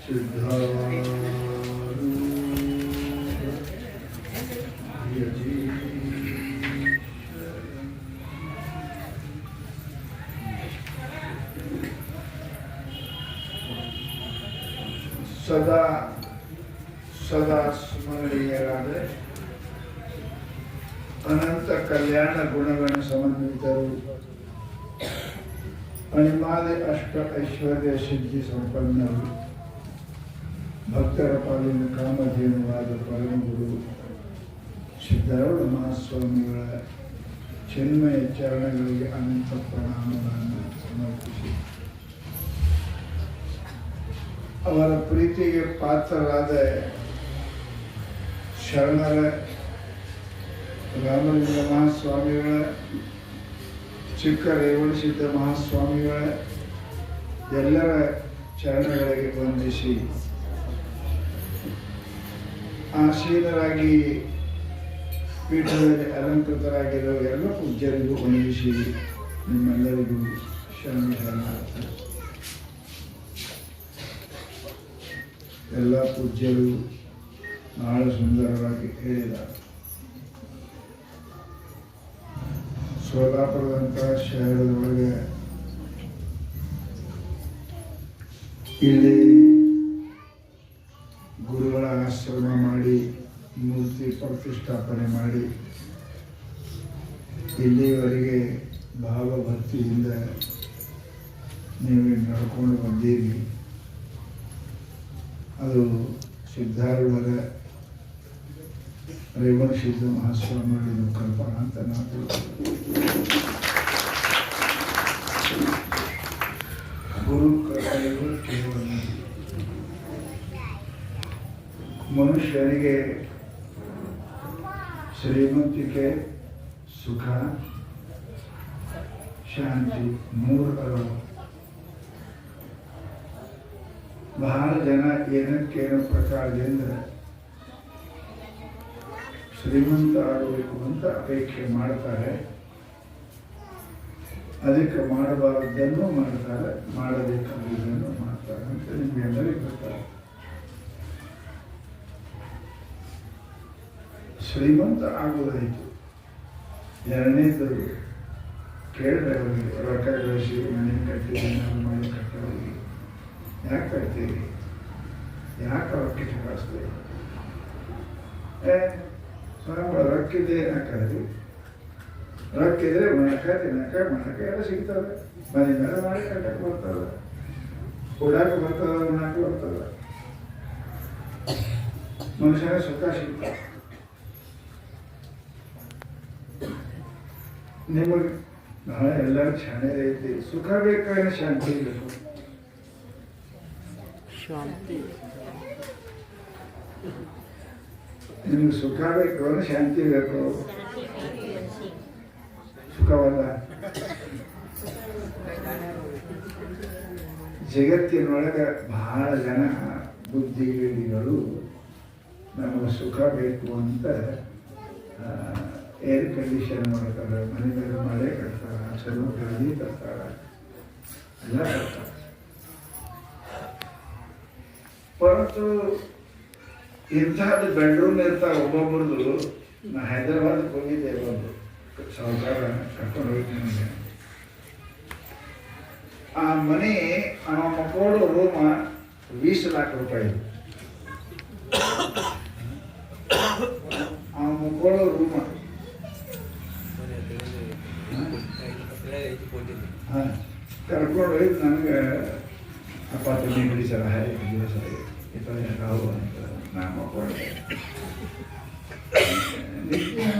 ಸದಾ ಸದಾ ಸ್ಮರಣೀಯರಾದ ಅನಂತ ಕಲ್ಯಾಣ ಗುಣಗಣ ಸಮನ್ವಿತರು ಅಣಿಮಾಲೆ ಅಷ್ಟ ಐಶ್ವರ್ಯ ಸಿದ್ಧಿ ಸಂಪನ್ನರು ಭಕ್ತರ ಪಾಲಿನ ಕಾಮಧೇನುವಾದ ಪರಮಗುರು ಸಿದ್ಧಾರೂಢ ಮಹಾಸ್ವಾಮಿಗಳ ಚಿನ್ಮಯ ಚರಣಗಳಿಗೆ ಅನಂತ ಪ್ರಣಾಮಗಳನ್ನು ಸಮರ್ಪಿಸಿ ಅವರ ಪ್ರೀತಿಗೆ ಪಾತ್ರರಾದ ಶರಣರ ರಾಮಲಿಂಗ ಮಹಾಸ್ವಾಮಿಗಳ ಚಿಕ್ಕ ರೇವಣಸಿದ್ಧ ಮಹಾಸ್ವಾಮಿಗಳ ಎಲ್ಲರ ಚರಣಗಳಿಗೆ ವಂದಿಸಿ ಆಸೀನರಾಗಿ ಪೀಠದಲ್ಲಿ ಅಲಂಕೃತರಾಗಿರುವ ಎಲ್ಲ ಪೂಜ್ಯರಿಗೂ ವಂದಿಸಿ ನಿಮ್ಮೆಲ್ಲರಿಗೂ ಶರಣಾರ್ಥಿ. ಎಲ್ಲ ಪೂಜ್ಯರು ಬಹಳ ಸುಂದರವಾಗಿ ಹೇಳಿದ್ದಾರೆ. ಸೋಲಾಪುರದಂತಹ ಶಹರದೊಳಗೆ ಇಲ್ಲಿ ಗುರುಗಳ ಆಶ್ರಮ ಮಾಡಿ ಮೂರ್ತಿ ಪ್ರತಿಷ್ಠಾಪನೆ ಮಾಡಿ ಇಲ್ಲಿವರೆಗೆ ಭಾವಭಕ್ತಿಯಿಂದ ನೀವು ನಡ್ಕೊಂಡು ಬಂದೀರಿ. ಅದು ಸಿದ್ಧಾರೂಢರ ರೇವಣಸಿದ್ಧ ಮಹಾಸ್ವಾಮಿಗಳ ಕಲ್ಪನಾ ಅಂತ ನಾವು ಗುರು ಕೃಪೆಯು ಕೇವಲ ಮನುಷ್ಯನಿಗೆ ಶ್ರೀಮಂತಿಕೆ, ಸುಖ, ಶಾಂತಿ ಮೂರು ಅರವು. ಬಹಳ ಜನ ಏನಕ್ಕೇನೋ ಪ್ರಕಾರದಿಂದ ಶ್ರೀಮಂತ ಆಗಬೇಕು ಅಂತ ಅಪೇಕ್ಷೆ ಮಾಡ್ತಾರೆ. ಅದಕ್ಕೆ ಮಾಡಬಾರದನ್ನು ಮಾಡ್ತಾರೆ, ಮಾಡಬೇಕಾದನ್ನು ಮಾಡ್ತಾರೆ ಅಂತ ನಿಮಗೆಲ್ಲರಿಗೂ ಗೊತ್ತಾರೆ. ಶ್ರೀಮಂತ ಆಗುವುದಾಯಿತು. ಎರಡನೇದು ಕೇಳಿದ್ರೆ ಅವರಿಗೆ ರೊಕ್ಕ ಗಳಿಸಿ ಮನೆ ಕಟ್ಟಿದೆ, ನಾವು ಮನೆ ಕಟ್ಟೋರಿಗೆ ಯಾಕೆ ಕಟ್ತೀರಿ, ಯಾಕೆ ರೊಕ್ಕ ಕಳಿಸ್ತೀವಿ? ರೊಕ್ಕಿದೆ ಹಾಕೋದು, ರೊಕ್ಕಿದ್ರೆ ಮಾಡಕ ತಿನ್ನಕ ಮಾಡಕ ಎಲ್ಲ ಸಿಗ್ತದೆ. ಮನೆ ಮೇಲೆ ಮಾಡಿ ಕಟ್ಟಕ್ಕೆ ಬರ್ತದೆ, ಕೊಡಾಕ ಬರ್ತದೆ, ಉಣ್ಣಾಕ ಬರ್ತದೆ, ಮನುಷ್ಯನ ಸುಖ ಸಿಗ್ತದೆ. ನಿಮಗೆ ನಾಳೆ ಎಲ್ಲರೂ ಚೆನ್ನಾಗಿ ಐತಿ. ಸುಖ ಬೇಕಾದ್ರೆ ಶಾಂತಿ ಬೇಕು. ಶಾಂತಿ ನಿಮ್ಗೆ ಸುಖ ಬೇಕು ಅಂದ್ರೆ ಶಾಂತಿ ಬೇಕು. ಸುಖವಲ್ಲ. ಜಗತ್ತಿನೊಳಗೆ ಬಹಳ ಜನ ಬುದ್ಧಿಗಳು ನಮಗೆ ಸುಖ ಬೇಕು ಅಂತ ಏರ್ ಕಂಡೀಷನ್ ಮಾಡ್ತಾರೆ, ಮನೆ ಮೇಲೆ ಮಳೆ ಕಟ್ತಾರೆ, ಚಲೋ ಗಾಡಿ ತರ್ತಾರೆ, ಎಲ್ಲ ಕಟ್ತಾರೆ. ಹೊರತು ಇಂಥದ್ದು ಬೆಡ್ರೂಮ್ ಇರ್ತಾವೆ ಒಬ್ಬೊಬ್ಬರದು. ನಾ ಹೈದರಾಬಾದ್ಗೆ ಹೋಗಿದ್ದೆ, ಒಂದು ಸಾಹುಕಾರ ಕರ್ಕೊಂಡು ಹೋಗ್ತೀನಿ ನನಗೆ. ಆ ಮನೆ ಅವ ಮಕ್ಕಳು ರೂಮ 20 ಲಕ್ಷ ರೂಪಾಯಿ. ಆ ಮಕ್ಕಳು ರೂಮ ಕರ್ಕೊಂಡು ಹೋಗಿ ನನಗೆ ಅಪಾರ್ಟ್ಮೆಂಟ್ ಬಿಡಿಸಲ್ಲ, ದಿವಸ ರಾವು ಅಂತ ನಾನು ಮಕ್ಕಳು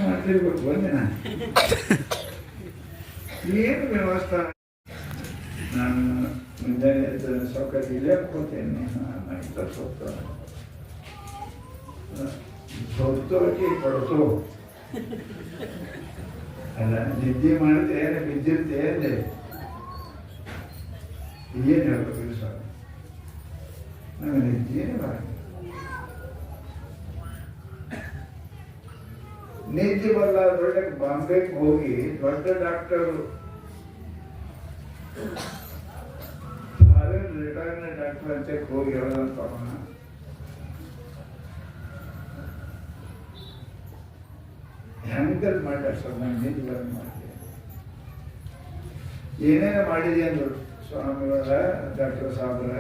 ಮಾಡ್ತಿರ್ಬೇಕು. ಒಂದಿನ ಏನು ವ್ಯವಸ್ಥೆ, ನಾನು ಮುಂಜಾನೆ ಸೌಕರ್ಯ ಇಲ್ಲೇ ಹಾಕೋತೇನೆ. ಸೋತೋಕೆ ಕೊಡ್ತೋ ಅಲ್ಲ, ನಿದ್ದೆ ಮಾಡುತ್ತೆ ಬಿದ್ದಿರುತ್ತೆ ಅಂದೆ. ಏನು ಹೇಳ್ಬೇಕು ಸರ್, ನನಗೆ ನಿದ್ದೆನೇ ಬರ. ನಿದ್ದೆ ಬರಲಾದ್ರೆ ಬಾಂಬೆಗೆ ಹೋಗಿ ದೊಡ್ಡ ಡಾಕ್ಟರ್ ಫಾರಿನ್ ರಿಟೈರ್ ಡಾಕ್ಟರ್ ಅಂತ ಹೋಗಿ ಹೇಳೋದಂತ ಅವನ ಹೆಂಗಲ್ ಮಾಡ್ಯಾರ ಸರ್, ನಾನು ನಿಜ ಮಾಡ್ತೀನಿ. ಏನೇನು ಮಾಡಿದೆ ಅಂದರು ಸ್ವಾಮಿಗಳ ಡಾಕ್ಟರ್ ಸಾಬ್ರ,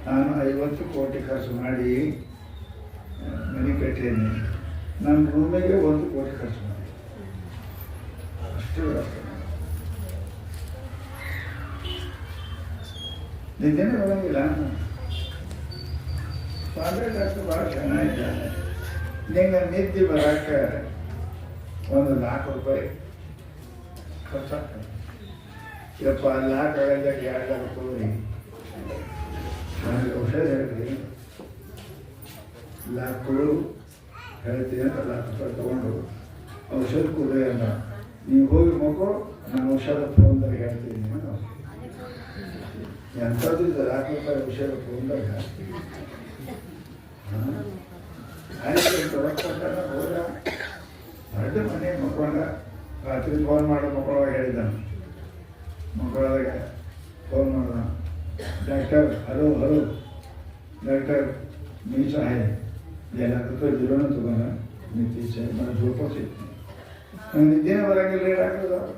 ನಾನು 50 ಕೋಟಿ ಖರ್ಚು ಮಾಡಿ ಮನೆ ಕಟ್ಟೇನೆ, ನನ್ನ ರೂಮಿಗೆ 1 ಕೋಟಿ ಖರ್ಚು ಮಾಡಿ ಅಷ್ಟು ವ್ಯವಸ್ಥೆ ಮಾಡಿ. ನಿದ್ದೆನೇ ಬರೋಂಗಿಲ್ಲ. ಸ್ವಾಮಿ ಡಾಕ್ಟರ್ ಭಾಳ ಚೆನ್ನಾಗಿದ್ದಾನೆ. ನಿಂಗೆ ನಿದ್ದೆ ಬರೋಕ್ಕೆ 1 लाख ರೂಪಾಯಿ ಖರ್ಚಾಗ್ತದೆ. ಯಪ್ಪ ಲಾಕ್ ಆಗಲ್ಲ, 2 लाख ರೂಪಾಯಿ ನನಗೆ ಔಷಧ ಹೇಳ್ರಿ, ಲಾಕ್ ಕೊಡು ಹೇಳ್ತೀನಿ ಅಂತ 1 लाख ರೂಪಾಯಿ ತೊಗೊಂಡು ಔಷಧ ಕೊಡಿ ಅಲ್ಲ, ನೀವು ಹೋಗಿ ಮಗು ನಾನು ಔಷಧ ಫೋನ್ದಾಗ ಹೇಳ್ತೀನಿ. ಎಂಥದ್ದು 1 लाख ರೂಪಾಯಿ ಔಷಧ ಫೋನ್ದಾಗ ಆಯ್ತು ಕೊಟ್ಟಾಗ ಹೋದ. ದೊಡ್ಡ ಮನೆ ಮಕ್ಕೊಂಡ ರಾತ್ರಿ ಫೋನ್ ಮಾಡೋ ಮಕ್ಕಳವಾಗ ಹೇಳಿದ್ದಾನೆ. ಮಕ್ಕಳದಾಗ ಫೋನ್ ಮಾಡ್ದ, ಡಾಕ್ಟರ್ ಹಲೋ ಹಲೋ डॉक्टर मी आहे याला तर जीवन तुम्हाला नीतीचे मला झोपच येत नाही. ನಿದ್ದೆನೇ ಬರೋಂಗಿಲ್ಲ ಡಾಕ್ಟರ್.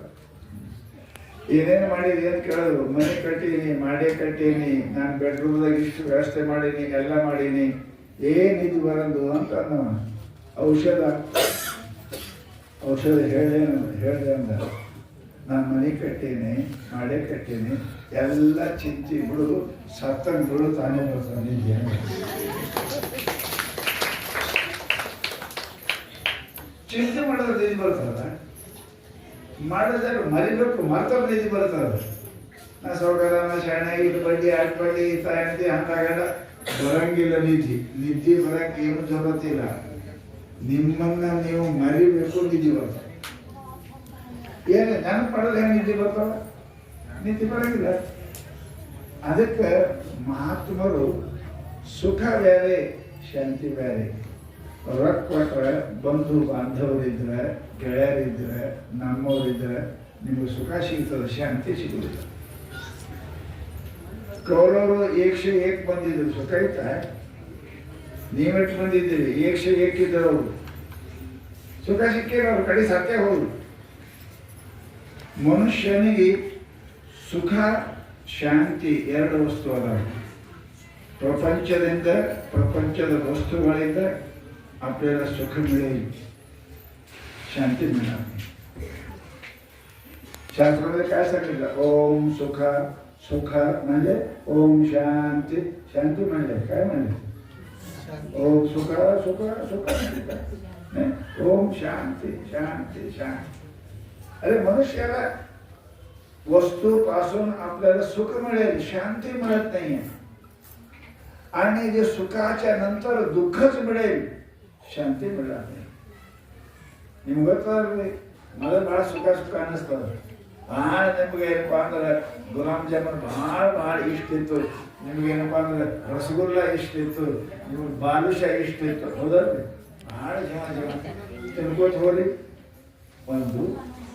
ಏನೇನು ಮಾಡಿದೆ ಅಂತ ಕೇಳಿದ್ರು. ಮನೆ ಕಟ್ಟೀನಿ, ಮಾಡೇ ಕಟ್ಟೀನಿ, ನಾನು ಬೆಡ್ರೂಮ್ದಾಗ ಇಷ್ಟು ವ್ಯವಸ್ಥೆ ಮಾಡೀನಿ, ಎಲ್ಲ ಮಾಡೀನಿ, ಏನಿದು ಬರೋದು ಅಂತ ಔಷಧ ಹೇಳಿದೆ ಅಂದ. ನಾನು ಮನೆ ಕಟ್ಟೀನಿ, ಮಾಡೇ ಕಟ್ಟೀನಿ, ಎಲ್ಲ ಚಿಂತೆ ಬಿಡು, ಸತ್ತಂಗೆ ಬಿಡು, ತಾನೇ ಬರ್ತಾನೆ ನಿದ್ದೆ. ಚಿಂತೆ ಮಾಡಿದ್ರೆ ನಿಧಿ ಬರ್ತದ, ಮಾಡಿದ್ರೆ ಮರಿಬೇಕು, ಮರ್ತವ್ರು ನಿಧಿ ಬರ್ತದ. ನಾ ಸೌಕರ್ಯನ ಶಾಣ ಇದು ಬಡ್ಡಿ ಆಟ ಬಡ್ಡಿ ತಾಯಿ ಹಂಗಾಗಲ್ಲ, ಬರಂಗಿಲ್ಲ ನಿಧಿ. ನಿದ್ದೆ ಬರಕ್ಕೆ ಏನು ಜಗತ್ತಿಲ್ಲ. ನಿಮ್ಮನ್ನ ನೀವು ಮರಿಬೇಕು, ನಿಧಿ ಬರ್ತದೆ. ಏನು ನೆನಪು ಮಾಡೋದು ಹೆಂಗೆ ನಿದ್ದೆ ಬರ್ತಾವ? ನಿದ್ದೆ ಬರಂಗಿಲ್ಲ. ಅದಕ್ಕೆ ಮಹಾತ್ಮರು ಸುಖ ಬೇರೆ, ಶಾಂತಿ ಬೇರೆ. ರೊಕ್ಕ ಕೊಟ್ಟರೆ ಬಂಧು ಬಾಂಧವರಿದ್ರೆ, ಗೆಳೆಯರಿದ್ರೆ, ನಮ್ಮವರಿದ್ರೆ ನಿಮಗೆ ಸುಖ ಸಿಗ್ತದೆ, ಶಾಂತಿ ಸಿಗುವುದಿಲ್ಲ. ಕೌರವರು 101 ಬಂದಿದ್ರು, ಸುಖ ಐತ? ನೀವೆಟ್ಟು ಬಂದಿದ್ದೀರಿ? 101 ಇದ್ದರು ಅವರು, ಸುಖ ಸಿಕ್ಕಿರ ಅವ್ರ ಕಡೆ ಸತ್ಯ ಹೋದ್ರು. ಮನುಷ್ಯನಿಗೆ ಸುಖ ಶಾಂತಿ 2 ವಸ್ತು ಅದಾವ. ಪ್ರಪಂಚದ ವಸ್ತುಗಳಿಂದ आपल्याला सुख मिळेल, शांती मिळणार नाही. शास्त्रामध्ये काय सांगितलं? ओम सुख. सुख म्हणजे ओम शांती. शांती म्हणजे काय म्हणजे? ओम सुख सुख सुख नाही, ओम शांती शांती शांती. अरे मनुष्याला वस्तूपासून आपल्याला सुख मिळेल, शांती मिळत नाहीये. आणि जे सुखाच्या नंतर दुःखच मिळेल, ಶಾಂತಿ मिळणार नाही. ನಿಮ್ಗೆ ಗೊತ್ತಾದ್ರೆ ಮೊದಲು ಭಾಳ ಸುಖ ಅನ್ನಿಸ್ತದೆ. ಭಾಳ ನಿಮ್ಗೆ ಏನಪ್ಪ ಅಂದ್ರೆ ಗುಲಾಬ್ ಜಾಮೂನ್ ಭಾಳ ಇಷ್ಟ ಇತ್ತು, ನಿಮ್ಗೇನಪ್ಪ ಅಂದ್ರೆ ರಸಗುಲ್ಲ ಇಷ್ಟ ಇತ್ತು, ನಿಮ್ಗೆ ಬಾಲುಷಾ ಇಷ್ಟ ಇತ್ತು, ಹೌದಲ್ರಿ? ಭಾಳ ಜನ ತಿನ್ಕೋತ ಹೋಗ್ರಿ. 1 2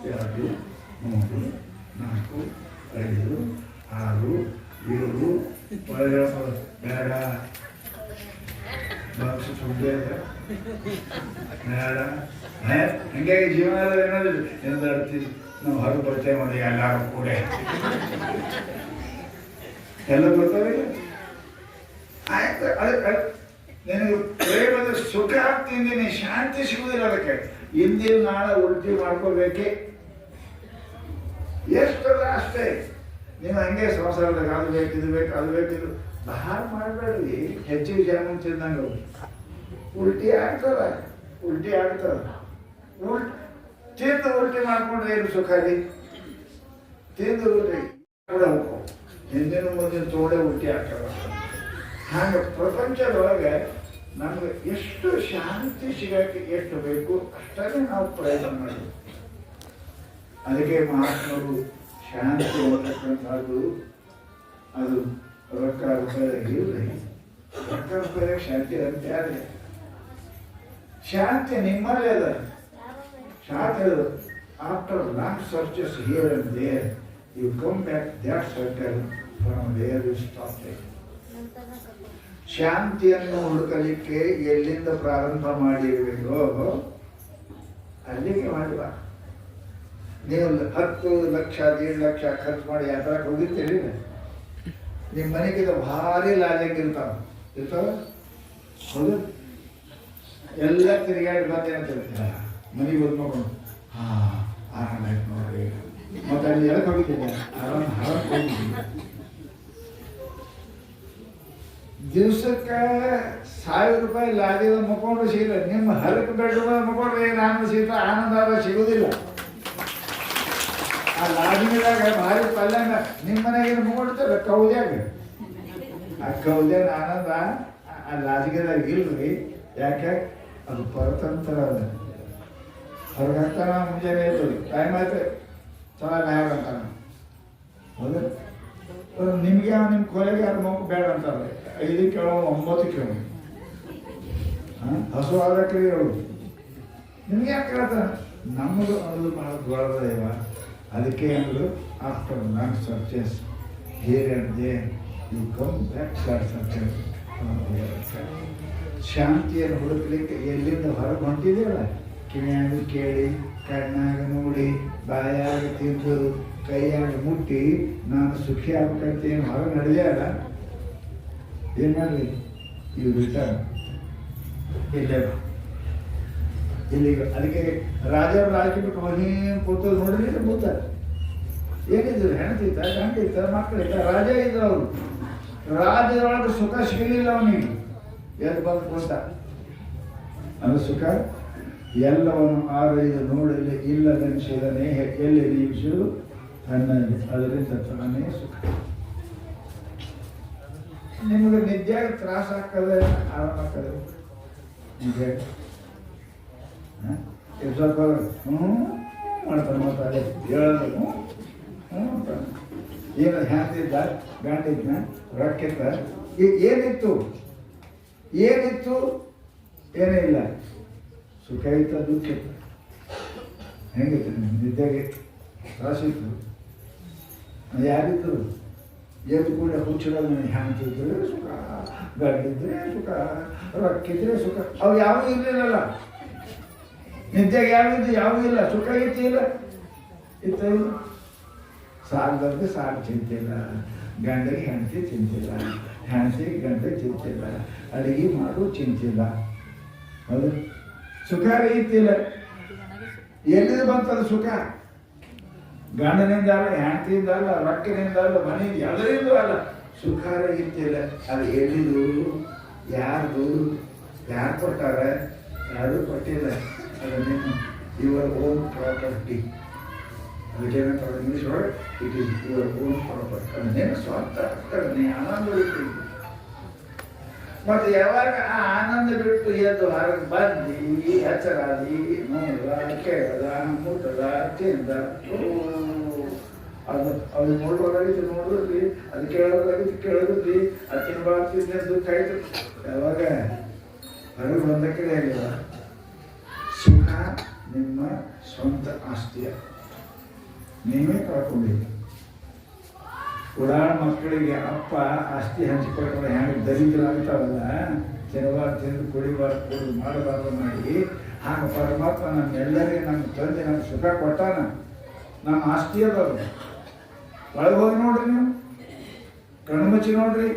3 4 5 6 7 ಬೇಡ ಬಾಕ್ಸ್ ಸುದ್ದಿ ಬೇಡ. ಹಂಗಾಗಿ ಜೀವನದಲ್ಲಿ ಏನಾದ್ರು ಎಂದಾಡ್ತೀವಿ ನಾವು, ಹೊರಗೆ ಬರ್ತೇವೆ ನೋಡಿ ಎಲ್ಲರೂ ಕೂಡ ಎಲ್ಲ ಬರ್ತಾವೆ. ಆಯ್ತು, ನಿನಗೆ ಪ್ರೇಮದ ಸುಖ ಆಗ್ತಿದ್ದೀನಿ, ಶಾಂತಿ ಸಿಗುವುದಿಲ್ಲ. ಅದಕ್ಕೆ ಇಂದಿನ ನಾಳೆ ಉಲ್ಟಿ ಮಾಡ್ಕೋಬೇಕೆ, ಎಷ್ಟಲ್ಲ ಅಷ್ಟೇ. ನೀವು ಹಂಗೆ ಸಂಸಾರದಾಗ ಅದು ಬೇಕು ಇದು ಬೇಕು ಅದು ಬೇಕಿದು ಬಹಾರ ಮಾಡಬೇಡ್ರಿ. ಹೆಚ್ಚಿಗೆ ಜಾಮೂನ್ ತಿಂದಂಗೆ ಉಲ್ಟಿ ಆಗ್ತದ. ತಿಂದು ಉಲ್ಟಿ ಮಾಡ್ಕೊಂಡ್ರೆ ಏನು ಸುಖ ರೀ? ತಿಂದು ಉಲ್ಟಿ ಕೂಡ ಹೋಗೋ ಹಿಂದಿನ ಮುಂದಿನ ತೋಡೆ ಉಲ್ಟಿ ಆಗ್ತದ. ಹಾಗೆ ಪ್ರಪಂಚದೊಳಗೆ ನಮ್ಗೆ ಎಷ್ಟು ಶಾಂತಿ ಸಿಗಕ್ಕೆ ಎಷ್ಟು ಬೇಕು ಅಷ್ಟೇ ನಾವು ಪ್ರಯತ್ನ ಮಾಡಬೇಕು. ಅದಕ್ಕೆ ಮಹಾತ್ಮರು ಶಾಂತಿ ಹೋಗ್ತಕ್ಕಂಥದ್ದು ಅದು ರೊಕ್ಕ ರೂಪಾಯಿದಾಗ ಇರಲಿ. ರೊಕ್ಕ ರೂಪಾಯಿದಾಗ ಶಾಂತಿ ಅಂತ ಯಾರೇ? ಶಾಂತಿ ನಿಮ್ಮಲ್ಲೇ ಅದ. ಶಾಂತಿ after long searches here and there you come back that circle ಶಾಂತಿಯನ್ನು ಹುಡುಕಲಿಕ್ಕೆ ಎಲ್ಲಿಂದ ಪ್ರಾರಂಭ ಮಾಡಿರುವೆಯೋ ಅಲ್ಲಿಗೆ ಮಾಡುವ. ನೀವು 10 ಲಕ್ಷ 1.5 ಲಕ್ಷ ಖರ್ಚು ಮಾಡಿ ಯಾತ್ರಾಕ್ಕೆ ಹೋಗಿರ್ತೀರಿ, ನಿಮ್ಮ ಮನೆಗಿದ ಭಾರಿ ಲಾಜಂಗ್ ಇರ್ತಾವ ಹೌದು, ಎಲ್ಲ ತಿರುಗಾಡಿ ಬಂದೇನಂತ ಮನೆಗೆ ಬಂದು ನೋಡೋಣ, ಆರಾಮಾಯ್ತು ನೋಡ್ರಿ, ಮತ್ತೆ ಅಲ್ಲಿ ಎದಕ್ಕೆ ಹೋಗಿದ್ದೇನೆ ಆರಾಮ್ ಹೋಗಿದ್ದೀನಿ. ದಿವ್ಸಕ್ಕೆ 1000 ರೂಪಾಯಿ ಲಾಜಿದ ಮುಕ್ಕೊಂಡು ಸಿಗಲ್ಲ, ನಿಮ್ಮ ಹರಕು ಬೆಡ್ರೂಮ್ ಮುಕ್ಕೊಂಡ್ರೆ ಏನು ಆನಂದ ಸಿಗ್ತಾ ಆನಂದ ಸಿಗೋದಿಲ್ಲ. ಆ ಲಾಜಿನಾಗ ಭಾರಿ ಪಲ್ಯಂಗ ನಿಮ್ಮ ಮನೆಗೆ ಮುಕ್ಕೊಂಡಿರ್ತಾರೆ ಕೌದ್ಯಾಗ, ಆ ಕೌದ್ಯಾಗ ಆನಂದ ಆ ಲಾಜಿಗೆದಾಗ ಇಲ್ರಿ. ಯಾಕೆ ಅದು ಪರತಂತ್ರ ಅದ. ಹೊರಗಂತಾನ ಮುಂಜಾನೆ ಇರ್ತದೆ, ಟೈಮ್ ಆಯ್ತು ಚೆನ್ನಾಗಿ ಆಗ್ಯಂತಾನ ಹೌದು. ನಿಮ್ಗೆ ನಿಮ್ಮ ಕೊಲೆಗೆ ಯಾರು ಮಗು ಬೇಡ ಅಂತಾರೆ, 5 ಕೇಳೋ 9 ಕೇಳೋ, ಹಸು ಆದಕ್ಕೆ ಹೇಳೋದು. ನಿಮ್ಗೆ ಯಾಕೆ ಹೇಳ್ತಾರೆ? ನಮ್ಮದು ಅದು ಮಾಡೋದು ದೊಡ್ಡದೇವ. ಅದಕ್ಕೆ ಅಂದರು after long searches here and there you come back searches. ಶಾಂತಿಯನ್ನು ಹುಡುಕಲಿಕ್ಕೆ ಎಲ್ಲಿಂದ ಹೊರಗೆ ಹೊಂಟಿದೆಯಲ್ಲ, ಕಿವಿಯಾಗ ಕೇಳಿ, ಕಣ್ಣಾಗ ನೋಡಿ, ಬಾಯಾಗ ತಿಂದು, ಕೈಯಾಗ ಮುಟ್ಟಿ ನಾನು ಸುಖಿ ಆಗ್ಬೇಕಂತ ಏನು ಹೊರಗೆ ನಡೆಯಲ್ಲ, ಏನು ಮಾಡಲಿ? ಇವು ರಿಟರ್ನ್ ಇಲ್ಲೇ ಇಲ್ಲಿಗ. ಅದಕ್ಕೆ ರಾಜರು ರಾಜಕೀಯ ಬಿಟ್ಟು ಹೋಗಿ ಕೂತು ನೋಡಿದ್ರೆ ಬುದ್ಧ ಏನಿದ್ರು, ಹೆಣ್ತಿತ್ತ, ಗಂಟಿತ್ತ, ಮಕ್ಕಳಿತ್ತ, ರಾಜ ಇದ್ರು. ಅವರು ರಾಜ್ಯದೊಳಗೆ ಸುಖ ಸಿಗಲಿಲ್ಲ ಅವನಿಗೆ. ಎಲ್ಲಿ ಬಂದು ಕೂತ ಅದು ಸುಖ ಎಲ್ಲವನ್ನು ಆರೈದು ನೋಡಲಿ ಇಲ್ಲದನಿಸಿದನೇ ಎಲ್ಲಿ ನೀವಿಸುವುದು ತನ್ನಲ್ಲಿ, ಅದರಿಂದ ತಾನೇ ಸುಖ. ನಿಮಗೆ ನಿದ್ಯಾಗ ತ್ರಾಸ ಆಗ್ತದೆ, ಆರಾಮ ಆಗ್ತದೆ. ನಿದ್ದೆ ಸ್ವಲ್ಪ ಮಾಡ್ತಾನೆ, ಮಾತಾಡಿ ಹೇಳೋದು ಅಂತಾನೆ. ಏನು ಹ್ಯಾಂತಿದ್ದ, ಗಂಟಿದ್ನ, ರೊಕ್ಕಿತ್ತ, ಏನಿತ್ತು ಏನಿತ್ತು? ಏನೇ ಇಲ್ಲ. ಸುಖ ಇತ್ತ, ದುಃಖ ಇತ್ತು. ಹೆಂಗಿತ್ತು? ನಿದ್ದೆಗೆ ತ್ರಾಸಿತ್ತು. ಯಾರಿದ್ರು ಎದ್ದು ಕೂಡ ಹುಚ್ಚಿಡೋದು. ಹ್ಯಾಂತಿದ್ರೆ ಸುಖ, ಗಂಡಿದ್ರೆ ಸುಖ, ರೊಕ್ಕಿದ್ರೆ ಸುಖ. ಅವು ಯಾವೂ ಇರಲಿಲ್ಲಲ್ಲ. ನಿದ್ದೆಗೆ ಯಾವಿದ್ದು ಯಾವೂ ಇಲ್ಲ. ಸುಖ ಇತ್ತಿಲ್ಲ, ಇತ್ತ ಇಲ್ಲ. ಸಾಲದವ್ರಿಗೆ ಸಾಲ ಚಿಂತಿಲ್ಲ, ಗಂಡಗೆ ಹೆಂಡತಿ ಚಿಂತಿಲ್ಲ, ಹೆಂಡತಿಗೆ ಗಂಡ ಚಿಂತಿಲ್ಲ, ಅಡುಗೆ ಮಾಡೋ ಚಿಂತಿಲ್ಲ. ಹೌದು, ಸುಖ ಇತ್ತಿಲ್ಲ. ಎಲ್ಲಿಂದ ಬಂತದ ಸುಖ? ಗಂಡನಿಂದ ಅಲ್ಲ, ಹೆಂಡತಿಯಿಂದ ಅಲ್ಲ, ರೊಕ್ಕಿನಿಂದ ಅಲ್ಲ, ಮನೆಯಿಂದ ಎಲ್ಲರಿಂದ ಅಲ್ಲ. ಸುಖ ಇತ್ತಿಲ್ಲ. ಅದು ಎಲ್ಲಿದು, ಯಾರ್ದು, ಯಾರು ಕೊಟ್ಟಾರ? ಯಾರು ಕೊಟ್ಟಿಲ್ಲ. ಅದನ್ನೇನು ಯುವರ್ ಓನ್ ಪ್ರಾಪರ್ಟಿ. ಅದಕ್ಕೇನಂತಾರೆ ಇಂಗ್ಲೀಷ್ ಒಳಗೆ, it is your own property. ಅದನ್ನೇನು ಸ್ವಂತ ನೀ ಆನಂದ ಬಿಟ್ಟು. ಮತ್ತು ಯಾವಾಗ ಆ ಆನಂದ ಬಿಟ್ಟು ಎದ್ದು ಹೊರಗೆ ಬಂದು ಹಚ್ಚರಾದಿ, ನೋಡ, ಕೇಳದ, ಮುಟ್ಟದ, ತಿಂದ, ಅದು ನೋಡೋದಾಗಿತ್ತು ನೋಡಿದ್ರಿ, ಅದು ಕೇಳೋದಾಗಿತ್ತು ಕೇಳಿದ್ರಿ, ಅದು ತಿನ್ಬಾರ್ದು ದುಃಖ ಆಯ್ತು. ಯಾವಾಗ ಹೊರಗೆ ಬಂದಕ್ಕೆ ಆಗಿಲ್ಲ. ಸುಖ ನಿಮ್ಮ ಸ್ವಂತ ಆಸ್ತಿಯ, ನೀವೇ ಕಳ್ಕೊಂಡಿಲ್ಲ. ಉಡಾಣ ಮಕ್ಕಳಿಗೆ ಅಪ್ಪ ಆಸ್ತಿ ಹಂಚಿಕೊಟ್ಟರೆ ಹೆಂಗೆ ದರಿದ್ರ ಆಗ್ತಾವಲ್ಲ, ತಿನ್ನಬಾರ್ದು ತಿಂದು, ಕುಡಿಬಾರ್ದು ಕುಡಿದು, ಮಾಡಬಾರ್ದು ಮಾಡಿ, ಹಾಗೆ ಪರಮಾತ್ಮ ನಮ್ಮೆಲ್ಲರಿಗೆ ನಮ್ಮ ತಂದೆ ನಮ್ಗೆ ಸುಖ ಕೊಟ್ಟಾನ. ನಮ್ಮ ಆಸ್ತಿ ಅದಾವ. ಒಳಗೆ ಹೋಗಿ ನೋಡ್ರಿ, ನೀವು ಕಣ್ಣು ಮುಚ್ಚಿ ನೋಡ್ರಿ,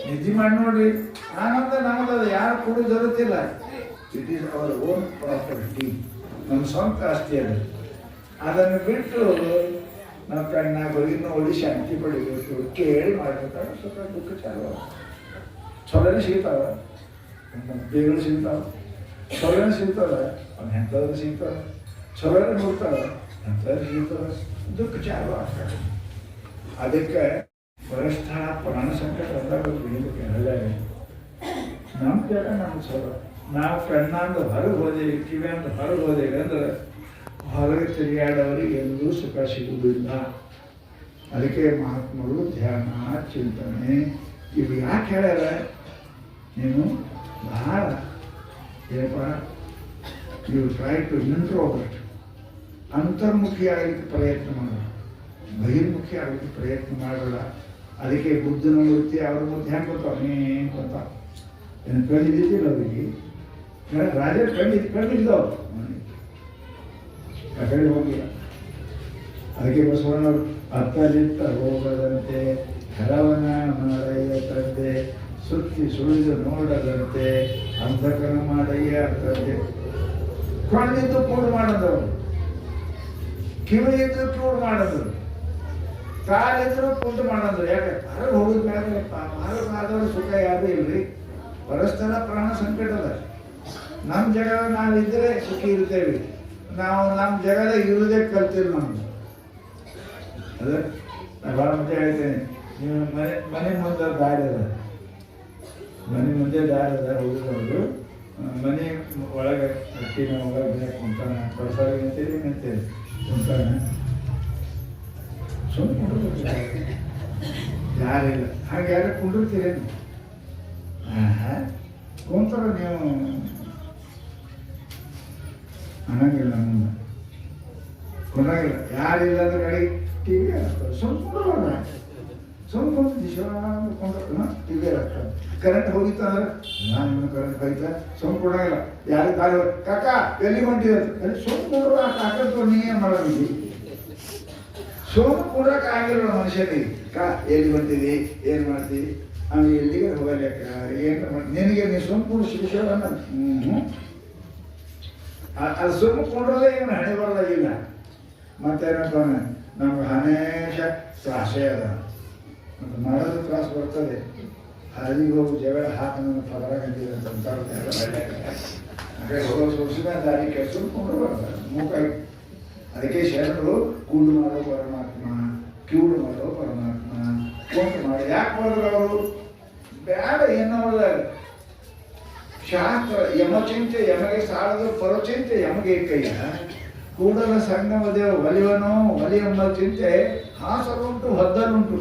ನಿದ್ದೆ ಮಾಡಿ ನೋಡ್ರಿ, ಆನಂದ ನಮ್ಮದದ. ಯಾರು ಕೂಡ ಜರುತ್ತಿಲ್ಲ. It is our own property. ನಮ್ಮ ಸ್ವಂತ ಆಸ್ತಿ ಅದು. ಅದನ್ನು ಬಿಟ್ಟು ನಾವು ಕಣ್ಣಾಗ ಹೋಗಿನ ಒಳ್ಳೆ ಶಾಂತಿ ಪಡಿಬೇಕು, ಕೇಳಿ ಮಾಡ್ಬೇಕಾದ್ರೆ ಸುಖ ದುಃಖ ಚಾಲು. ಚೊಲನೆ ಸಿಗ್ತಾವ, ಬೇಗಳು ಸಿಗ್ತಾವ, ಚೊಲನೆ ಸಿಗ್ತವೆ, ಅವ್ನು ಎಂಥವ್ರು ಸಿಗ್ತಾವೆ, ಚೊಲನೆ ನೋಡ್ತಾವೆ, ಎಂಥವ್ರು ಸಿಗ್ತಾವೆ, ದುಃಖ ಚಾಲು ಆಗ್ತದೆ. ಅದಕ್ಕೆ ಪರಿಸ್ಥಳ ಪ್ರಾಣ ಸಂಕಟ ಅಂದಾಗ ಎಲ್ಲ ನಮ್ಮ ಜಾಗ ನಮ್ಗೆ ಚಲೋ. ನಾವು ಕಣ್ಣಾಂದ ಹೊರಗೆ ಹೋದೇವಿ, ಕಿವಿಯಿಂದ ಹೊರಗೆ ಹೋದೇವಿ ಅಂದ್ರೆ ಹೊರಗೆ ತಿರುಗಾಡೋರಿಗೆ ಎಂದೂ ಸುಖ ಸಿಗುವುದಿಲ್ಲ. ಅದಕ್ಕೆ ಮಹಾತ್ಮರು ಧ್ಯಾನ, ಚಿಂತನೆ ಇವು ಯಾಕೆ ಹೇಳ್ಯಾರ? ನೀನು ಬಹಳ ಏನಪ್ಪ, ನೀವು ಟ್ರೈ ಟು ಇಂಟ್ರೋವರ್ಟ್, ಅಂತರ್ಮುಖಿ ಆಗಲಿಕ್ಕೆ ಪ್ರಯತ್ನ ಮಾಡೋಣ, ಬಹಿರ್ಮುಖಿ ಆಗಲಿಕ್ಕೆ ಪ್ರಯತ್ನ ಮಾಡೋಣ. ಅದಕ್ಕೆ ಬುದ್ಧನ ಮೂರ್ತಿ ಅವ್ರ ಮೂರ್ತಿ ಹೆಂಗೆ ಗೊತ್ತಾವ ಗೊತ್ತಾವ ಏನು ಕಣ್ಣಿದ್ದಿಲ್ಲ ಅವರಿಗೆ ರಾಜ ಕಣ್ಣಿದ್ದವು ಆ ಕಡೆ ಹೋಗಿಲ್ಲ. ಅದಕ್ಕೆ ಬಸವಣ್ಣವರು ಅತ್ತಲಿತ್ತ ಹೋಗದಂತೆ ಹರವನ ಮಾಡಯ್ಯ ತಂದೆ ಸುತ್ತಿ ಸುಳಿದು ನೋಡದಂತೆ ಅಂಧಕನ ಮಾಡಯ್ಯ ತಂದೆ. ಕಣ್ಣಿದ್ದು ಕೂಡು ಮಾಡೋದವರು, ಕಿವಿಯಿದ್ದು ಕೂಡು ಮಾಡೋದು, ಕಾಲಿದ್ರು ಕುಂಟು ಮಾಡೋದು. ಯಾಕೆ ಹೊರಗೆ ಹೋಗಿದ ಮೇಲೆ ಹೊರಗಾದವ್ರ ಸುಖ ಯಾರು ಇಲ್ರಿ. ಪರಸ್ಪರ ಪ್ರಾಣ ಸಂಕಟದ. ನಮ್ಮ ಜಗದ ನಾವಿದ್ರೆ ಸುಖಿ ಇರ್ತೇವೆ. ನಾವು ನಮ್ಮ ಜಗದ ಇರುವುದೇ ಕಲ್ತಿಲ್ಲ ನಮ್ದು. ಅದೇ ನಾನು ಭಾಳ ಮುಂದೆ ಹೇಳ್ತೇನೆ, ನೀವು ಮನೆ ಮುಂದೆ ದಾರಿ ಅದ, ಮನೆ ಮುಂದೆ ದಾರಿ ಅದ, ಹೋಗಿದವರು ಮನೆ ಒಳಗೆ ಅಕ್ಕಿನ ಒಳಗೆ ಕುಂತಾನ, ಪ್ರಸಾದ ಅಂತೇಳಿ ಅಂತೇಳಿ ಕುಂತಾನ. ಸುಮ್ಮನೆ ಯಾರಿಲ್ಲ. ಹಾಗೆ ಯಾರು ಕುಂಡಿರ್ತೀರೇನು? ಕುಂತಾರ ನೀವು ಅನ್ನಂಗಿಲ್ಲ, ಮುಂದೆ ಕುಂದಾಗಿಲ್ಲ. ಯಾರಿಲ್ಲ ಅಂದ್ರೆ ಗಾಡಿ ಟಿವಿ ಆಗ್ತದೆ. ಸುಮ್ಮನೆ ಸುಮ್ಮನೆ ಟಿವಿ ಆಗ್ತದೆ. ಕರೆಂಟ್ ಹೋಗಿತ್ತು ಅಂದ್ರೆ ನಾನು ಕರೆಂಟ್ ಹೋಯ್ತಾ ಸುಮ್ಮನೆ ಕೊಡಂಗಿಲ್ಲ. ಯಾರು ದಾರಿ ಕಾಕ ಎಲ್ಲಿ ಹೊಂಟಿದೆ ಅಲ್ಲಿ ಸುಮ್ಮನೆ ಕಾಕತ್ತು ನೀ ಏನು ಮಾಡೋದಿದ್ದಿ? ಸುಮ್ಮನೆ ಕೊಡಕ್ಕೆ ಆಗಿಲ್ಲ ಮನುಷ್ಯನಿಗೆ. ಎಲ್ಲಿ ಹೊಂಟಿದಿ, ಏನು ಮಾಡ್ತೀವಿ, ಅವ್ನು ಎಲ್ಲಿಗೆ ಹೋಗಲಿಕ್ಕ ಏನು ಮಾಡಿ ನಿನಗೆ ನೀ ಸುಮ್ಮನೆ ಶಿಕ್ಷಣ ಅದು ಸುಮ್ಮನೆ ಕೊಂಡ್ರದೇ ಏನು ಹಣೆ ಬರೋದಾಗಿಲ್ಲ. ಮತ್ತೇನಪ್ಪ ನಮ್ಗೆ ಹಮೇಶ ತ್ರಾಸೇ ಅದ, ಮತ್ತು ಮಾಡೋದು ತ್ರಾಸ ಬರ್ತದೆ. ಹಾದಿಗೆ ಹೋಗಿ ಜಗಳ ಹಾಕಿ ನನ್ನ ಪದರ ಗಂಟಿದೆ ಅಂತ ಹೋಗೋ ಸೋಸಿದ ದಾರಿ ಕೆಲ್ಸ ಕೊಂಡ್ರು ಬರ್ತಾರೆ ಮೂಕಾಯಿ. ಅದಕ್ಕೆ ಶರಣರು ಕೂಡು ಮಾಡೋ ಪರಮಾತ್ಮ, ಕಿವುಡು ಮಾಡೋ ಪರಮಾತ್ಮ, ಕೊಂಟು ಮಾಡಿ ಯಾಕೆ ಮಾಡಿದ್ರು ಅವರು? ಬೇಡ ಎನ್ನುವುದ ಶಾಸ್ತ್ರ. ಯಮಚಿಂತೆ ಯಮಗೆ ಸಾಲದು, ಪರಚಿಂತೆ ಯಮಗೆ ಕೈಯ. ಕೂಡಲ ಸಂಗಮದೇವ ಒಲಿವನೋ ಒಲಿಯೆಂಬ ಚಿಂತೆ ಹಾಸರುಂಟು ಹೊದ್ದಲುಂಟು.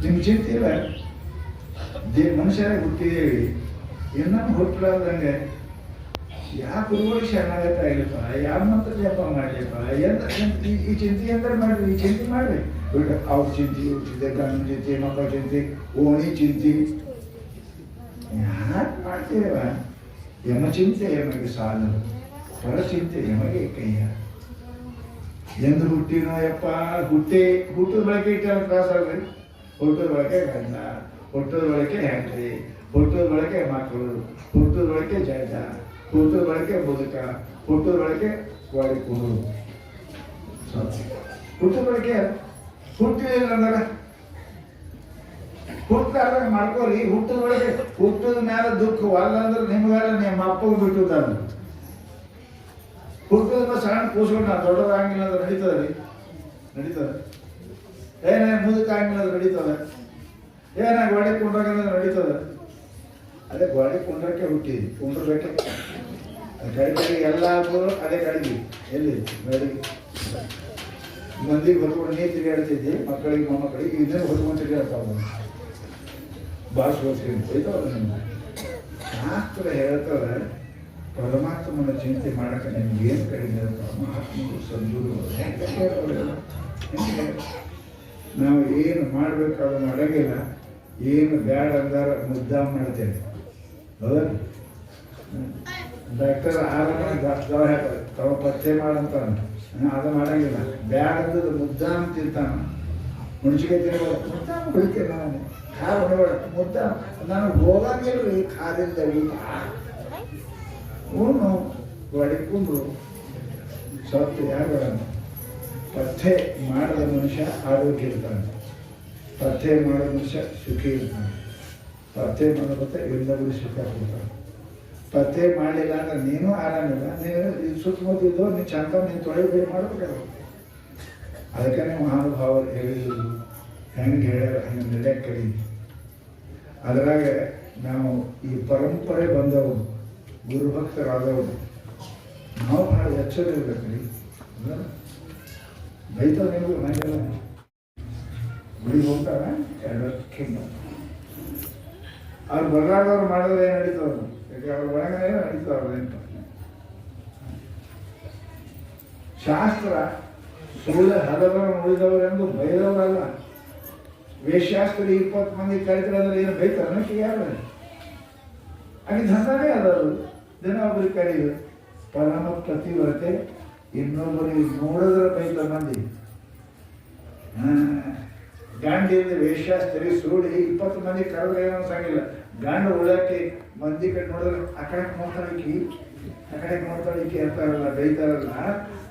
ನಿಮ್ಮ ಚಿಂತೆ ಇಲ್ಲ. ಮನುಷ್ಯರೇ ಹುಟ್ಟಿದೇವಿ, ಇನ್ನೊಂದು ಹುಟ್ಟಲಾರ್ದಂಗೆ ಯಾವ ಗುರುಗಳು ಶರಣಾಗತ ಇಲ್ಲಪ್ಪ, ಯಾವ ಮಂತ್ರ ಜಪ ಮಾಡಲಿಪ್ಪ, ಈ ಚಿಂತೆ ಎಂದ್ರೆ ಮಾಡ್ರಿ, ಈ ಚಿಂತೆ ಮಾಡ್ರಿ. ಬಿಟ್ಟು ಅವ್ರ ಚಿಂತೆ, ಇವ್ರ ಚಿಂತೆ, ಗಂಡನ ಚಿಂತೆ, ಮಕ್ಕಳ ಚಿಂತೆ, ಓಣಿ ಚಿಂತೆ ಯಾಕೆ ಮಾಡ್ತೀರವ? ಯಮಚಿಂತೆ ಯಮಗೆ ಸಾಲದು, ಪರಚಿಂತೆ ಯಮಗೆ ಕೈಯ. ಎಂದು ಹುಟ್ಟಿನೋ ಯಪ್ಪ, ಹುಟ್ಟದ ಬಳಕೆ ಇಟ್ಟ ತ್ರಾಸ ಆಗ್ರಿ. ಹುಟ್ಟದ ಬಳಕೆ ಗಂಡ, ಹುಟ್ಟದ ಬಳಕೆ ಹೆಂಡ್ರಿ, ಹುಟ್ಟದ ಬಳಕೆ ಮಕ್ಕಳು, ಹುಟ್ಟದ ಬಳಕೆ ಜಡ, ಹುಟ್ಟದ ಬಳಕೆ ಬದುಕ, ಹುಟ್ಟದ ಬಳಕೆ ಗಾಡಿ ಕೊಡು. ಹುಟ್ಟದ ಬಳಕೆ ಹುಟ್ಟಿಲ್ಲ ಅಂದ್ರೆ ಹುಟ್ಟಾರ್ದಾಗ ಮಾಡ್ಕೋರಿ. ಹುಟ್ಟದ ಒಳಗೆ ಹುಟ್ಟದ ಮೇಲೆ ದುಃಖ ಅಲ್ಲ ಅಂದ್ರೆ ನಿಮ್ಗಾರ ನಿಮ್ಮ ಅಪ್ಪಗೆ ಬಿಟ್ಟುತ್ತಾನೆ. ಹುಟ್ಟದ ಸಣ್ಣ ಕೂಸ್ಕೊಂಡು ನಾ ದೊಡ್ಡದಾಗಿಲ್ಲ ಅಂದ್ರೆ ನಡೀತದೆ ರೀ, ನಡೀತದೆ. ಏನೇ ಮುದುಕ ಆಗಿಲ್ಲ ಅಂದ್ರೆ ನಡೀತದೆ. ಏನ ಗೋಡೆ ಕುಂಡ್ರಾಗಂದ್ರೆ ನಡೀತದೆ. ಅದೇ ಗೋಡೆ ಕುಂಡ್ರಕ್ಕೆ ಹುಟ್ಟಿದ್ವಿ, ಕುಂಡ್ರಬೇಕೆ ಗಡಿಗೆ ಎಲ್ಲ ಅದೇ ಗಡಿಗೆ ಎಲ್ಲಿ ಗಡಿಗೆ ಮಂದಿಗೆ ಹೊತ್ಕೊಂಡು ನೀರು ತಿರುಗಾಡ್ತಿದ್ದಿ, ಮಕ್ಕಳಿಗೆ ಮೊಮ್ಮಕ್ಕಳಿಗೆ ಇದನ್ನು ಹೊತ್ಕೊಂಡು ತಿರುಗಾಡ್ತಾವ. ಭಾಳ ಸೋಸ್ಕೊಂಡು ಹೋಯ್ತಾವ. ನಿಮ್ಮ ಶಾಸ್ತ್ರ ಹೇಳ್ತಾರೆ ಪರಮಾತ್ಮನ ಚಿಂತೆ ಮಾಡಕ್ಕೆ ನಿಮ್ಗೆ ಏನು ಕಡಿಮೆ ಇರ್ತಾವ? ಮಹಾತ್ಮರು ಸಂಜೂರು ನಾವು ಏನು ಮಾಡಬೇಕಾದ್ರೂ ಮಾಡಂಗಿಲ್ಲ. ಏನು ಬ್ಯಾಡ ಅಂದಾರ ಮುದ್ದಾಮ ಮಾಡ್ತೇವೆ. ಹೌದಾ? ಡಾಕ್ಟರ್ ಆರಾಮ ದವಾ ಹೇಳ್ತಾರೆ, ತವ ಪತ್ತೆ ಮಾಡಂತ ಅದು ಮಾಡಂಗಿಲ್ಲ. ಬ್ಯಾಡ ಅಂದದ್ದು ಮುದ್ದಾಮ ತಿಂತಾನ. ಮುಣ್ಸಿಗೆ ತಿನ್ಬೇಡ, ಮುದ್ದಾಮ ಕುಳಿತೇನೆ ನಾನು. ಖಾರ ಹೊಡಬೇಡ, ಮುದ್ದಾಮ. ನಾನು ಹೋಗಂಗಿಲ್ಲ ಈ ಖಾರಿಂದ ಊಟ. ಅವನು ಹೊಡಿಕೊಂಡು ಸತ್ತು ಯಾರು? ಪಥ್ಯ ಮಾಡಿದ ಮನುಷ್ಯ ಆರೋಗ್ಯ ಇರ್ತಾನೆ, ಪಥ್ಯ ಮಾಡಿದ ಮನುಷ್ಯ ಸುಖಿ ಇರ್ತಾನೆ, ಪಥ್ಯ ಮಾಡೋದಕ್ಕೆ ಎಲ್ಲರಿಗೂ ಸುಖ ಕೊಡ್ತಾನೆ. ಪಥ್ಯ ಮಾಡಲಿಲ್ಲ ಅಂದ್ರೆ ನೀನು ಆರಾಮಿಲ್ಲ. ನೀನು ಸುತ್ತಮುತ್ತ ಇದ್ದೋ ನೀನು ಚಂದ ನೀನು ತೊಳೆಬೇಡಿ ಮಾಡ್ಬೇಕಾಗ. ಅದಕ್ಕೆ ಮಹಾನುಭಾವರು ಹೇಳಿದ್ರು, ಹೆಂಗೆ ಹೇಳ್ಯಾರ ಹಂಗೆ ನಡೆಯಕ್ಕೆ ಕಡಿ. ಅದರಾಗ ನಾವು ಈ ಪರಂಪರೆ ಬಂದವರು, ಗುರುಭಕ್ತರಾದವರು, ನಾವು ಭಾಳ ಎಚ್ಚರ ಇರ್ಬೇಕ್ರಿ. ಬೈತಾವ ನೀವು ಮನೆಗೆಲ್ಲ ಗುಡಿಗೆ ಹೋಗ್ತಾರ ಎರಡಕ್ಕೆ ಅವ್ರು ಬರಲಾರ್ದವ್ರು ಮಾಡಿದ್ರೆ ಏನು ನಡೀತವ್ರು? ಯಾಕೆ ಅವ್ರ ಒಳಗಡೆ ನಡೀತಾವ್ರ ಏನು? ಶಾಸ್ತ್ರ ಸುಳ್ಳು ಹರದವರು ಉಳಿದವರೆಂದು ಬೈದವರಲ್ಲ, ವೇಷಾಸ್ತ್ರಿ 20 ಮಂದಿ ಕರೆದ್ರೆ ಅಂದ್ರೆ ಏನು ಬೈತಾರ ಅನ್ನಕ್ಕೆ ಯಾರು ಹಾಗೆ ಧಂದಾನೇ ಅದವರು ದಿನ ಒಬ್ಬರಿಗೆ ಕರೆಯುದು ಪರಮ ಪ್ರತಿವ್ರತೆ ಇನ್ನೊಬ್ಬರಿಗೆ ನೋಡಿದ್ರೆ ಬೈತ ಮಂದಿ ಗಾಂಡಿಯಲ್ಲಿ ವೇಷಾಸ್ತ್ರಿ ಸೂಡಿ 20 ಮಂದಿ ಕರೆದ್ರೆ ಏನೋ ಸಾಗಿಲ್ಲ ಗಾಂಡು ಉಳಕ್ಕೆ ಮಂದಿ ಕಡೆ ನೋಡಿದ್ರೆ ಆ ಕಡೆ ನೋಡ್ತಾಳಿಕೆ ಇರ್ತಾರಲ್ಲ ಬೈತಾರಲ್ಲ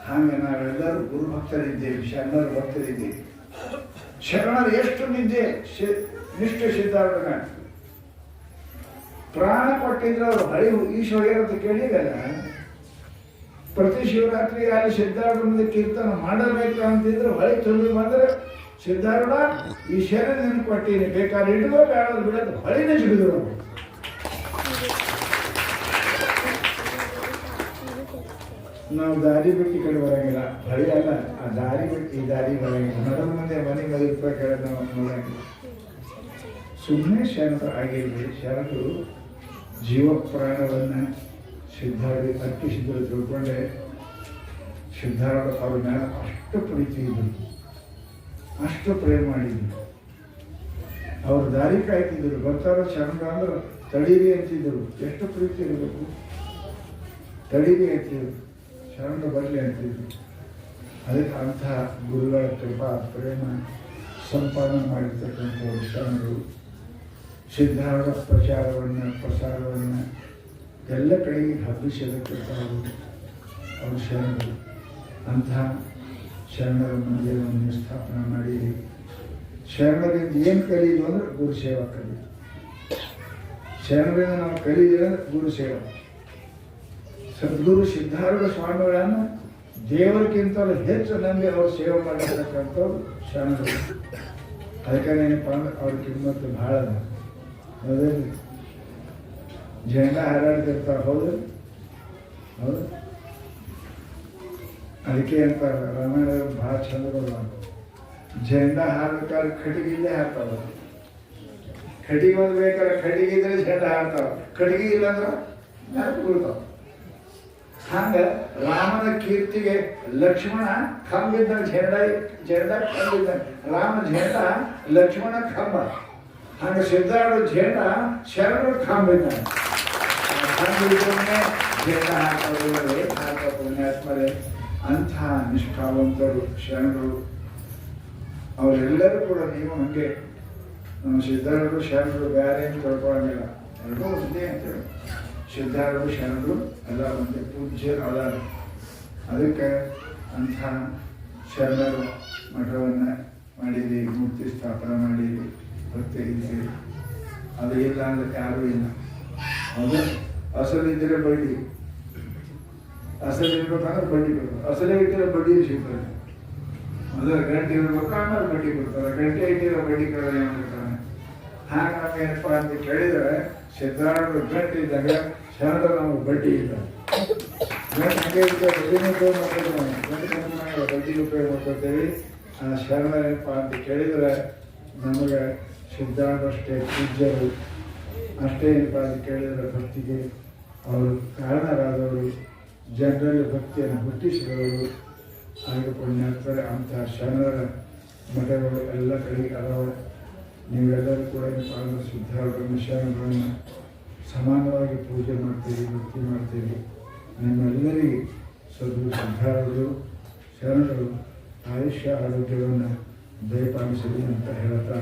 ಹಾಗೆ ನಾವೆಲ್ಲರೂ ಗುರು ಭಕ್ತರಿದ್ದೇವೆ ಶರಣರ ಭಕ್ತರಿದ್ದೇವೆ ಶರಣರು ಎಷ್ಟು ನಿಷ್ಠೆ ಸಿದ್ಧಾರೂಢನ ಪ್ರಾಣ ಕೊಟ್ಟಿದ್ರೆ ಅವರು ಹಳಿ ಈಶ್ವರ್ಯ ಅಂತ ಕೇಳಿದಲ್ಲ ಪ್ರತಿ ಶಿವರಾತ್ರಿ ಅಲ್ಲಿ ಸಿದ್ಧಾರೂಢ ಕೀರ್ತನ ಮಾಡಬೇಕು ಅಂತಿದ್ರು ಹೊಳಿ ತುಂಬಿ ಬಂದ್ರೆ ಸಿದ್ಧಾರೂಢ ಈ ಶರಣ ನೆನಪು ಕೊಟ್ಟೀನಿ ಬೇಕಾದ್ರೆ ಇಡುವ ಬೇಡ ಬಿಡೋದು ಹೊಳಿನೇ ಸಿಡಿದ್ರು ನಾವು ದಾರಿ ಬಿಟ್ಟು ಈ ಕಡೆ ಬರಂಗಿಲ್ಲ ಹೊಳಿ ಅಲ್ಲ ಆ ದಾರಿ ಬಿಟ್ಟು ಈ ದಾರಿ ಬರಂಗಿಲ್ಲ ನಡ ಮುಂದೆ ಮನೆ ಮದುವೆ ಕೇಳೋದು ನಾವು ನೋಡಂಗಿಲ್ಲ ಸುಮ್ಮನೆ ಶರಣರು ಆಗಿರಲಿ ಶರಣರು ಜೀವ ಪ್ರಾಣವನ್ನು ಸಿದ್ಧಾರೂಢ ಅರ್ಪಿಸಿದ್ರು ತಿಳ್ಕೊಂಡೆ ಸಿದ್ಧಾರೂಢ ಅವ್ರ ಮೇಲೆ ಅಷ್ಟು ಪ್ರೀತಿ ಇದ್ರು ಅಷ್ಟು ಪ್ರೇಮ ಮಾಡಿದ್ರು ಅವ್ರ ದಾರಿ ಕಾಯ್ತಿದ್ರು ಬರ್ತಾರೋ ಶರಣರು ಅಂದ್ರೆ ತಡೀರಿ ಅಂತಿದ್ರು ಎಷ್ಟು ಪ್ರೀತಿ ಇರಬೇಕು ತಡೀರಿ ಅಂತಿದ್ರು ಶರಣರು ಬರಲಿ ಅಂತಿದ್ರು ಅದಕ್ಕೆ ಅಂಥ ಗುರುಗಳ ಕೃಪಾ ಪ್ರೇಮ ಸಂಪಾದನೆ ಮಾಡಿರ್ತಕ್ಕಂಥವ್ರು ಶರಣರು ಸಿದ್ಧಾರೂಢ ಪ್ರಸಾರವನ್ನು ಎಲ್ಲ ಕಡೆಗೆ ಹಬ್ಬಿಸತಕ್ಕಂಥವರು ಅವರು ಶರಣರು ಅಂತಹ ಶರಣರ ಮಂದಿರವನ್ನು ಸ್ಥಾಪನೆ ಮಾಡಿ ಶರಣರಿಂದ ಏನು ಕಲಿಯುವುದು ಅಂದ್ರೆ ಗುರು ಸೇವಾ ಕಲಿಯುವುದು ಶರಣರಿಂದ ನಾವು ಕಲಿಯುವುದು ಅಂದ್ರೆ ಗುರು ಸೇವಾ ಸದ್ಗುರು ಸಿದ್ಧಾರೂಢ ಸ್ವಾಮಿಗಳನ್ನು ದೇವರಿಗಿಂತಲೂ ಹೆಚ್ಚು ನಂಬಿ ಅವರು ಸೇವೆ ಮಾಡಿರ್ತಕ್ಕಂಥವ್ರು ಶರಣರು ಅದಕ್ಕೆ ಏನಪ್ಪ ಅಂದ್ರೆ ಅವ್ರ ಕಿಮ್ಮತ್ತು ಭಾಳ ಅದ ಹೌದೇಳಿ ಜೆಂಡ ಹಾರಾಡ್ತಿರ್ತಾರೆ ಹೌದು ಹೌದು ಅದಕ್ಕೆ ಅಂತ ರಾಮಾಯಣ ಭಾಳ ಚಂದ ಬರುವ ಜೆಂಡ ಹಾರ್ಬೇಕಾದ್ರೆ ಕಟ್ಟಿಗಿಲ್ಲೇ ಹಾರ್ತಾವ ಕಟ್ಟಿಗೆ ಒಂದು ಬೇಕಾದ್ರೆ ಕಟ್ಟಿಗೆ ಇದ್ರೆ ಜೆಂಡ ಹಾರ್ತಾವ ಕಟ್ಟಿಗೆ ಇಲ್ಲ ಅಂದ್ರೆ ನೆನಪು ಬೀಳ್ತಾವ ಹಂಗ ರಾಮನ ಕೀರ್ತಿಗೆ ಲಕ್ಷ್ಮಣ ಕಂಬಿದ್ದ ಜೆಂಡ ಕಂಬಿದ್ದ ರಾಮ ಜೆಂಡ ಲಕ್ಷ್ಮಣ ಕಂಬ ಹಂಗ ಸಿದ್ಧಾರೂಢ ಜೆಂಡ ಶರಣರು ಕಂಬಿದ್ದ ಜೆಂಡ ಹಾಕೋ ಪುಣ್ಯಾತ್ಮರೇ ಅಂಥ ನಿಷ್ಠಾವಂತರು ಶರಣರು ಅವರೆಲ್ಲರೂ ಕೂಡ ನೀವು ಹಂಗೆ ನಮ್ಮ ಸಿದ್ಧಾರೂಢ ಶರಣರು ಬೇರೆ ಅಂತ ತಿಳ್ಕೊಳ್ಳಂಗಿಲ್ಲ ಎಲ್ಲರೂ ಒಂದೇ ಅಂತೇಳಿ ಸಿದ್ಧಾರೂಢ ಶರಣರು ಎಲ್ಲ ಒಂದೇ ಪೂಜ್ಯರು ಅದ ಅದಕ್ಕೆ ಅಂಥ ಶರಣರು ಮಠವನ್ನು ಮಾಡಿರಿ ಮೂರ್ತಿ ಸ್ಥಾಪನೆ ಮಾಡಿರಿ ಭಕ್ತಿ ಇದ್ದೀರಿ ಅದು ಇಲ್ಲ ಅಂದ್ರೆ ಯಾರೂ ಇಲ್ಲ ಅದು ಅಸಲಿದ್ದರೆ ಬಡ್ಡಿ ಅಸಲು ಇರ್ಬೇಕಂದ್ರೆ ಬಡ್ಡಿ ಕೊಡ್ತಾರೆ ಅಸಲೇ ಇಟ್ಟಿರೋ ಬಡ್ಡಿ ಸಿಗ್ತದೆ ಅದರ ಗಂಟೆ ಇರ್ಬೇಕು ಆಮೇಲೆ ಬಡ್ಡಿ ಕೊಡ್ತಾರೆ ಗಂಟೆ ಇಟ್ಟಿರೋ ಬಡ್ಡಿ ಕೊಡೋದು ಏನು ಮಾಡ್ತಾನೆ ಹಾಗೆ ನಮಗೇನಪ್ಪ ಅಂತ ಕೇಳಿದರೆ ಸಿದ್ಧಾರೂಢ ಗಂಟೆ ಇದ್ದಾಗ ಶರಣರು ನಮಗೆ ಬಡ್ಡಿ ಇಲ್ಲ ಗಂಟೆ ಹಂಗೆ ಇರ್ತದೆ ಬಡ್ಡಿನೂ ಉಪಯೋಗ ಮಾಡ್ಕೊತೀವಿ ಗಂಟೆ ಬಡ್ಡಿ ಉಪಯೋಗ ಮಾಡ್ಕೊತೇವೆ ಆ ಶರಣರೇನಪ್ಪ ಅಂತ ಕೇಳಿದರೆ ನಮಗೆ ಸಿದ್ಧಾರೂಢಷ್ಟೇ ಪೂಜ್ಯರು ಅಷ್ಟೇ ಏನಪ್ಪ ಅಂತ ಕೇಳಿದರೆ ಭಕ್ತಿಗೆ ಅವರು ಕಾರಣರಾದವರು ಜನರಲ್ಲಿ ಭಕ್ತಿಯನ್ನು ಹುಟ್ಟಿಸಿದವರು ಹಾಗೆ ಪುಣ್ಯಾತ್ಮರೇ ಅಂತಹ ಶರಣರ ಮಠಗಳು ಎಲ್ಲ ಕಡೆಗೆ ಅದಾವ ನೀವೆಲ್ಲರೂ ಕೂಡ ಏನಪ್ಪ ಅಂದ್ರೆ ಸಿದ್ಧಾರೂಢ ಶರಣರನ್ನು ಸಮಾನವಾಗಿ ಪೂಜೆ ಮಾಡ್ತೀವಿ ಭಕ್ತಿ ಮಾಡ್ತೀವಿ ನಿಮ್ಮೆಲ್ಲರಿಗೆ ಸದ್ಗುರು ಸಿದ್ಧಾರೂಢರು ಶರಣರು ಆಯುಷ್ಯ ಆರೋಗ್ಯವನ್ನು ದಯಪಾಲಿಸಲಿ ಅಂತ ಹೇಳ್ತಾ